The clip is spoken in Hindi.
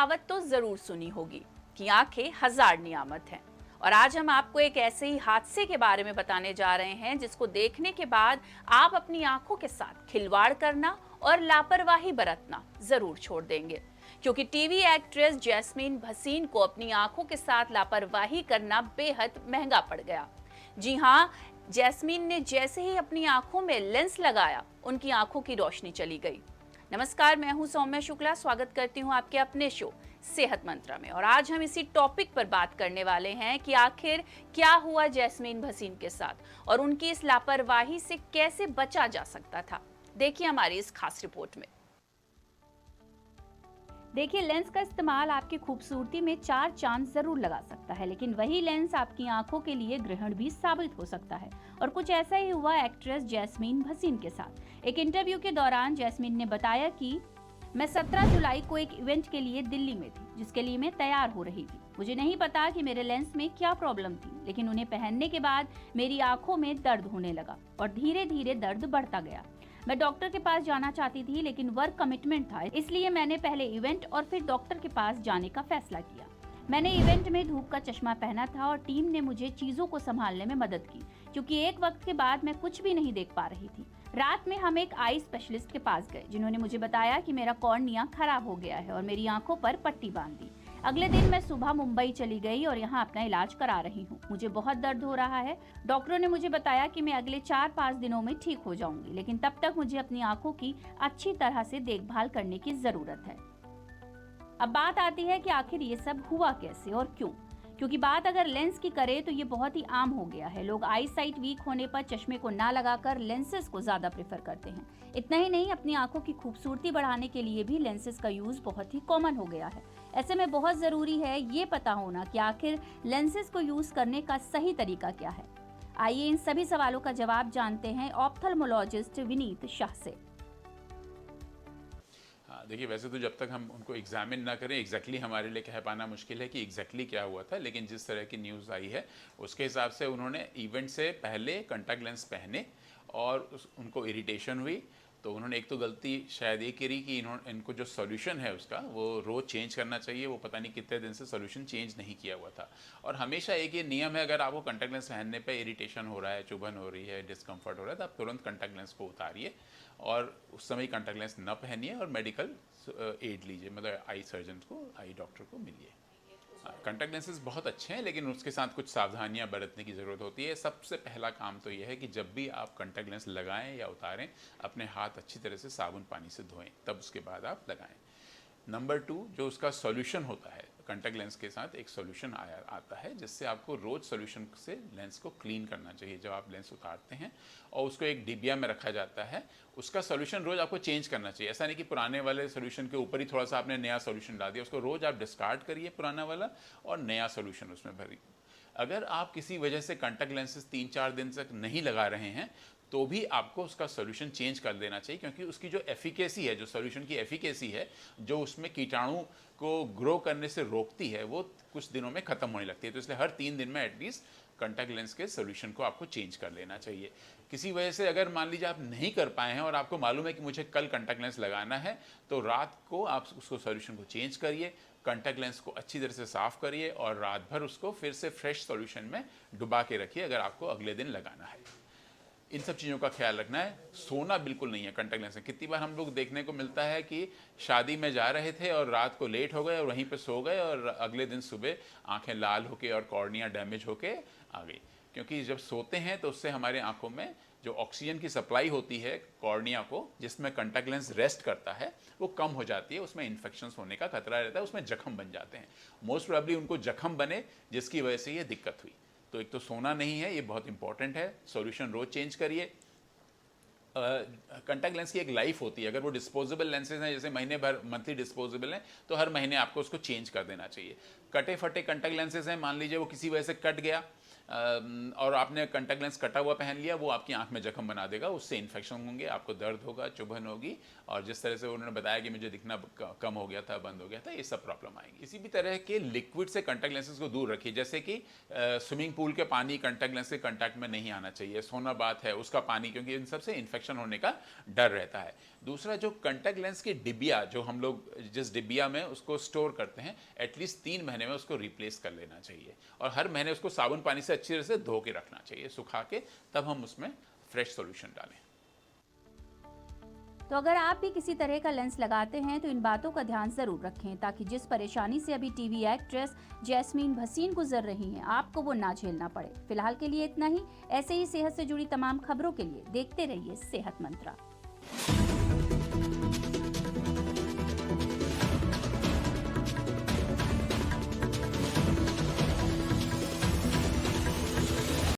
कहावत तो जरूर सुनी होगी कि आंखें हजार नियामत हैं। और आज हम आपको एक ऐसे ही हादसे के बारे में बताने जा रहे हैं जिसको देखने के बाद आप अपनी आंखों के साथ खिलवाड़ करना और लापरवाही बरतना जरूर छोड़ देंगे, क्योंकि टीवी एक्ट्रेस जैस्मीन भसीन को अपनी आंखों के साथ लापरवाही करना बेहद महंगा पड़ गया। जी हाँ, जैस्मीन ने जैसे ही अपनी आंखों में लेंस लगाया, उनकी आंखों की रोशनी चली गई। नमस्कार, मैं हूं सौम्या शुक्ला। स्वागत करती हूं आपके अपने शो सेहत मंत्रा में। और आज हम इसी टॉपिक पर बात करने वाले हैं कि आखिर क्या हुआ जैस्मीन भसीन के साथ और उनकी इस लापरवाही से कैसे बचा जा सकता था। देखिए हमारी इस खास रिपोर्ट में। देखिए, लेंस का इस्तेमाल आपकी खूबसूरती में चार चांद जरूर लगा सकता है, लेकिन वही लेंस आपकी आंखों के लिए ग्रहण भी साबित हो सकता है। और कुछ ऐसा ही हुआ एक्ट्रेस जैस्मीन भसीन के साथ। एक इंटरव्यू के दौरान जैस्मीन ने बताया कि मैं 17 जुलाई को एक इवेंट के लिए दिल्ली में थी, जिसके लिए मैं तैयार हो रही थी। मुझे नहीं पता कि मेरे लेंस में क्या प्रॉब्लम थी, लेकिन उन्हें पहनने के बाद मेरी आंखों में दर्द होने लगा और धीरे धीरे दर्द बढ़ता गया। मैं डॉक्टर के पास जाना चाहती थी, लेकिन वर्क कमिटमेंट था, इसलिए मैंने पहले इवेंट और फिर डॉक्टर के पास जाने का फैसला किया। मैंने इवेंट में धूप का चश्मा पहना था और टीम ने मुझे चीजों को संभालने में मदद की, क्योंकि एक वक्त के बाद मैं कुछ भी नहीं देख पा रही थी। रात में हम एक आई स्पेशलिस्ट के पास गए, जिन्होंने मुझे बताया कि मेरा कॉर्निया खराब हो गया है और मेरी आंखों पर पट्टी बांध दी। अगले दिन मैं सुबह मुंबई चली गई और यहाँ अपना इलाज करा रही हूँ। मुझे बहुत दर्द हो रहा है। डॉक्टरों ने मुझे बताया कि मैं अगले 4-5 दिनों में ठीक हो जाऊंगी, लेकिन तब तक मुझे अपनी आंखों की अच्छी तरह से देखभाल करने की जरूरत है। अब बात आती है कि आखिर ये सब हुआ कैसे और क्यों। क्योंकि बात अगर लेंस की करें तो ये बहुत ही आम हो गया है। लोग आई साइट वीक होने पर चश्मे को ना लगाकर लेंसेज को ज्यादा प्रेफर करते हैं। इतना ही नहीं, अपनी आंखों की खूबसूरती बढ़ाने के लिए भी लेंसेज का यूज बहुत ही कॉमन हो गया है। ऐसे में बहुत जरूरी है ये पता होना कि आखिर लेंसेज को यूज करने का सही तरीका क्या है। आइए इन सभी सवालों का जवाब जानते हैं ऑप्थेल्मोलॉजिस्ट विनीत शाह से। देखिए, वैसे तो जब तक हम उनको एग्जामिन ना करें एग्जैक्टली हमारे लिए कह पाना मुश्किल है कि एग्जैक्टली क्या हुआ था, लेकिन जिस तरह की न्यूज़ आई है उसके हिसाब से उन्होंने इवेंट से पहले कॉन्टैक्ट लेंस पहने और उनको इरिटेशन हुई। तो उन्होंने एक तो गलती शायद ये करी कि इनको जो सॉल्यूशन है उसका वो रोज़ चेंज करना चाहिए। वो पता नहीं कितने दिन से सॉल्यूशन चेंज नहीं किया हुआ था। और हमेशा एक ये नियम है, अगर आपको कॉन्टैक्ट लेंस पहनने पे इरिटेशन हो रहा है, चुभन हो रही है, डिस्कम्फर्ट हो रहा है, तो आप तुरंत कॉन्टैक्ट लेंस को उतारिए और उस समय कॉन्टैक्ट लेंस न पहनिए और मेडिकल एड लीजिए, मतलब आई सर्जन को, आई डॉक्टर को मिलिए। कॉन्टैक्ट लेंसेज बहुत अच्छे हैं, लेकिन उसके साथ कुछ सावधानियां बरतने की ज़रूरत होती है। सबसे पहला काम तो यह है कि जब भी आप कॉन्टैक्ट लेंस लगाएं या उतारें, अपने हाथ अच्छी तरह से साबुन पानी से धोएं, तब उसके बाद आप लगाएं। नंबर 2, जो उसका सॉल्यूशन होता है, कॉन्टैक्ट लेंस के साथ एक सॉल्यूशन आता है जिससे आपको रोज़ सॉल्यूशन से लेंस को क्लीन करना चाहिए। जब आप लेंस उतारते हैं और उसको एक डिबिया में रखा जाता है, उसका सॉल्यूशन रोज़ आपको चेंज करना चाहिए। ऐसा नहीं कि पुराने वाले सॉल्यूशन के ऊपर ही थोड़ा सा आपने नया सॉल्यूशन डाल दिया, उसको रोज़ आप डिस्कार्ड करिए पुराना वाला और नया सॉल्यूशन उसमें भरिए। अगर आप किसी वजह से कॉन्टैक्ट लेंसेज 3-4 दिन तक नहीं लगा रहे हैं तो भी आपको उसका सॉल्यूशन चेंज कर देना चाहिए, क्योंकि उसकी जो एफिकेसी है, जो सॉल्यूशन की एफिकेसी है, जो उसमें कीटाणु को ग्रो करने से रोकती है, वो कुछ दिनों में ख़त्म होने लगती है। तो इसलिए हर 3 दिन में एटलीस्ट कॉन्टैक्ट लेंस के सॉल्यूशन को आपको चेंज कर लेना चाहिए। किसी वजह से अगर मान लीजिए आप नहीं कर पाए हैं और आपको मालूम है कि मुझे कल कॉन्टैक्ट लेंस लगाना है, तो रात को आप उसको सॉल्यूशन को चेंज करिए, कॉन्टैक्ट लेंस को अच्छी तरह से साफ़ करिए और रात भर उसको फिर से फ्रेश सॉल्यूशन में डुबा के रखिए अगर आपको अगले दिन लगाना है। इन सब चीज़ों का ख्याल रखना है। सोना बिल्कुल नहीं है कॉन्टैक्ट लेंस में। कितनी बार हम लोग देखने को मिलता है कि शादी में जा रहे थे और रात को लेट हो गए और वहीं पे सो गए और अगले दिन सुबह आंखें लाल होके और कॉर्निया डैमेज होके आ गई। क्योंकि जब सोते हैं तो उससे हमारे आंखों में जो ऑक्सीजन की सप्लाई होती है कॉर्निया को, जिसमें कॉन्टैक्ट लेंस रेस्ट करता है, वो कम हो जाती है। उसमें इन्फेक्शंस होने का खतरा रहता है, उसमें जख्म बन जाते हैं। मोस्ट प्रोबेबली उनको जख्म बने जिसकी वजह से ये दिक्कत हुई। तो एक तो सोना नहीं है, ये बहुत इंपॉर्टेंट है। सॉल्यूशन रोज चेंज करिए। कॉन्टैक्ट लेंस की एक लाइफ होती है। अगर वो डिस्पोजेबल लेंसेज हैं, जैसे महीने भर मंथली डिस्पोजेबल हैं, तो हर महीने आपको उसको चेंज कर देना चाहिए। कटे फटे कॉन्टैक्ट लेंसेज हैं, मान लीजिए वो किसी वजह से कट गया, और आपने कॉन्टैक्ट लेंस कटा हुआ पहन लिया, वो आपकी आंख में जख्म बना देगा, उससे इन्फेक्शन होंगे, आपको दर्द होगा, चुभन होगी, और जिस तरह से उन्होंने बताया कि मुझे दिखना कम हो गया था, बंद हो गया था, ये सब प्रॉब्लम आएंगी। किसी भी तरह के लिक्विड से कॉन्टैक्ट लेंसेज को दूर रखिए, जैसे कि स्विमिंग पूल के पानी कॉन्टैक्ट लेंस के कॉन्टैक्ट में नहीं आना चाहिए, सोना बात है उसका पानी, क्योंकि इन सबसे इन्फेक्शन होने का डर रहता है। दूसरा, जो कॉन्टैक्ट लेंस की डिब्बिया, जो हम लोग जिस डिब्बिया में उसको स्टोर करते हैं, एटलीस्ट 3 महीने में उसको रिप्लेस कर लेना चाहिए, और हर महीने उसको साबुन पानी से अच्छी तरह से धो के रखना चाहिए, सुखा के, तब हम उसमें फ्रेश सॉल्यूशन डालें। तो अगर आप भी किसी तरह का लेंस लगाते हैं तो इन बातों का ध्यान जरूर रखें, ताकि जिस परेशानी से अभी टीवी एक्ट्रेस जैस्मीन भसीन गुजर रही हैं, आपको वो ना झेलना पड़े। फिलहाल के लिए इतना ही। ऐसे ही सेहत से जुड़ी तमाम खबरों के लिए देखते रहिए सेहत मंत्रा।